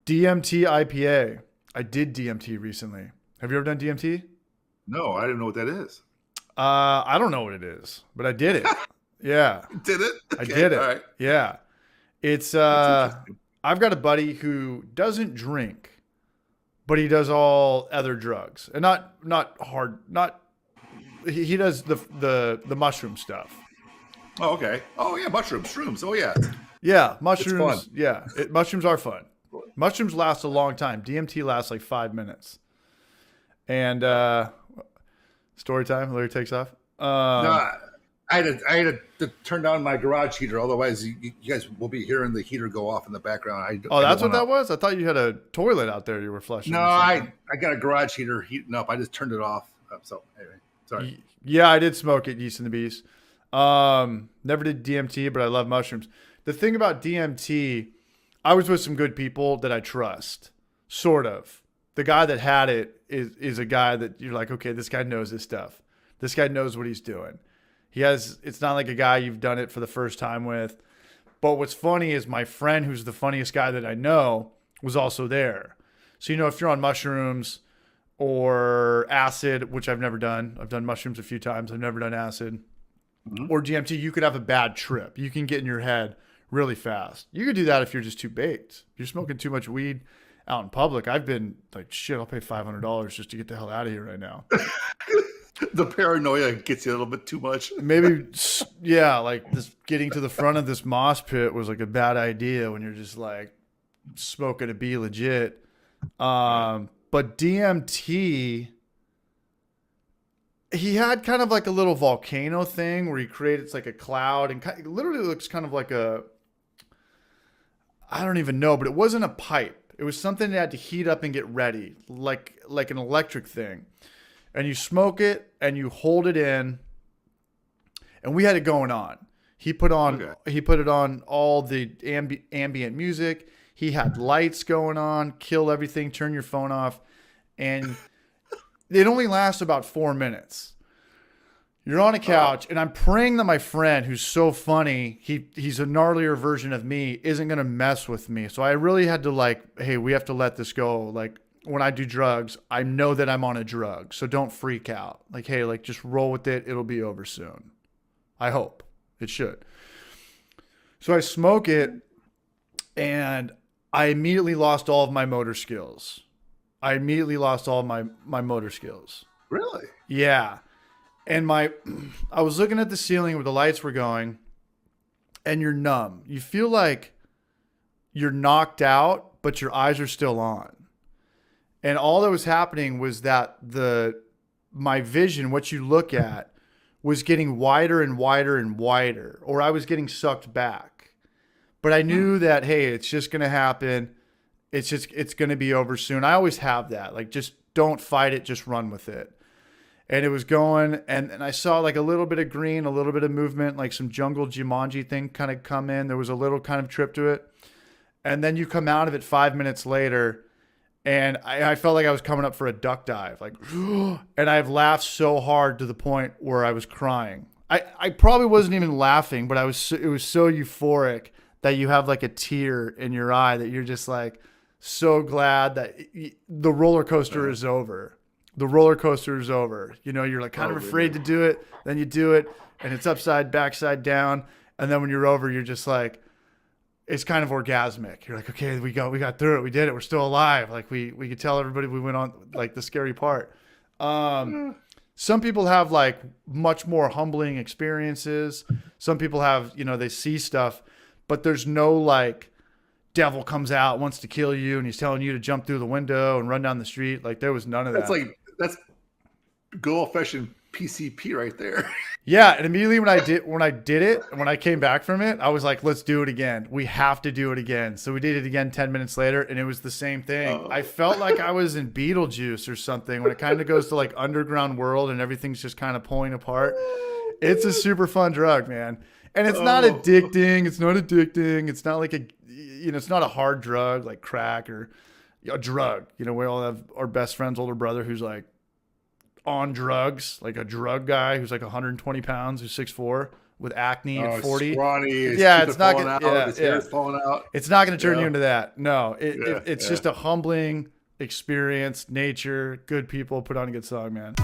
DMT IPA. I did DMT recently. Have you ever done DMT? No, I didn't know what that is. I don't know what it is, but I did it. Yeah, Did it? I Okay, did all it. right. Yeah. It's That's interesting. I've got a buddy who doesn't drink, but he does all other drugs. And not hard, not he does the mushroom stuff. Oh, okay. Oh, yeah, mushrooms, shrooms. Oh, yeah. Yeah, It's fun. mushrooms. Yeah, mushrooms are fun. Mushrooms last a long time. DMT lasts like 5 minutes. And story time. Larry takes off. No, I had to turn down my garage heater. Otherwise, you guys will be hearing the heater go off in the background. Oh, I don't that's what want that to. was. I thought you had a toilet out there you were flushing. No, Or something. I got a garage heater heating up. I just turned it off. So, anyway, sorry. Yeah, I did smoke it, Yeast and the Beast. Never did DMT, but I love mushrooms. The thing about DMT, I was with some good people that I trust, sort of. The guy that had it is a guy that you're like, okay, this guy knows his stuff. This guy knows what he's doing. It's not like a guy you've done it for the first time with. But what's funny is my friend, who's the funniest guy that I know, was also there. So, if you're on mushrooms or acid, which I've never done, I've done mushrooms a few times, I've never done acid, Mhm. or DMT, you could have a bad trip. You can get in your head really fast. You could do that if you're just too baked. If you're smoking too much weed out in public. I've been like, shit, I'll pay $500 just to get the hell out of here right now. The paranoia gets you a little bit too much. Maybe, yeah, like this getting to the front of this mosh pit was like a bad idea when you're just like smoking to be legit. But DMT, he had kind of like a little volcano thing where he created it's like a cloud and it literally looks kind of like I don't even know, but it wasn't a pipe. It was something that had to heat up and get ready, like an electric thing. And you smoke it and you hold it in, and we had it going on. Okay. He put it on all the ambient music. He had lights going on, kill everything, turn your phone off, and it only lasts about 4 minutes. You're on a couch, and I'm praying that my friend, who's so funny, he's a gnarlier version of me, isn't gonna mess with me. So I really had to like, hey, we have to let this go. Like when I do drugs, I know that I'm on a drug, so don't freak out. Like, hey, like just roll with it. It'll be over soon. I hope it should. So I smoke it, and I immediately lost all of my motor skills. I immediately lost all of my motor skills. Really? Yeah. And I was looking at the ceiling where the lights were going, and you're numb. You feel like you're knocked out, but your eyes are still on. And all that was happening was that my vision, what you look at, was getting wider and wider and wider, or I was getting sucked back. But I knew that, hey, it's just going to happen. It's going to be over soon. I always have that. Like, just don't fight it, just run with it. And it was going, and I saw like a little bit of green, a little bit of movement, like some jungle Jumanji thing kind of come in. There was a little kind of trip to it. And then you come out of it 5 minutes later, and I felt like I was coming up for a duck dive. Like, and I've laughed so hard to the point where I was crying. I probably wasn't even laughing, but it was so euphoric that you have like a tear in your eye that you're just like so glad that the roller coaster is over. The roller coaster is over. You're like kind of afraid to do it. Then you do it, and it's backside down. And then when you're over, you're just like, it's kind of orgasmic. You're like, okay, we got through it. We did it. We're still alive. Like we could tell everybody we went on like the scary part. Some people have like much more humbling experiences. Some people have, they see stuff, but there's no like devil comes out, wants to kill you, and he's telling you to jump through the window and run down the street. Like there was none of that. That's good old fashioned PCP right there. Yeah, and immediately when I came back from it, I was like, let's do it again. We have to do it again. So we did it again 10 minutes later, and it was the same thing. I felt like I was in Beetlejuice or something when it kind of goes to like underground world and everything's just kind of pulling apart. It's a super fun drug, man. And it's not addicting. It's not addicting. It's not like it's not a hard drug like crack or a drug. We all have our best friend's older brother who's like on drugs, like a drug guy who's like 120 pounds, who's 6'4". with acne at 40. Scrawny. His Yeah, teeth it's are not falling gonna- out. yeah, His yeah. hair's falling out. It's not going to turn Yeah. you into that. No, Yeah, it's yeah. just a humbling experience. Nature, good people, put on a good song, man.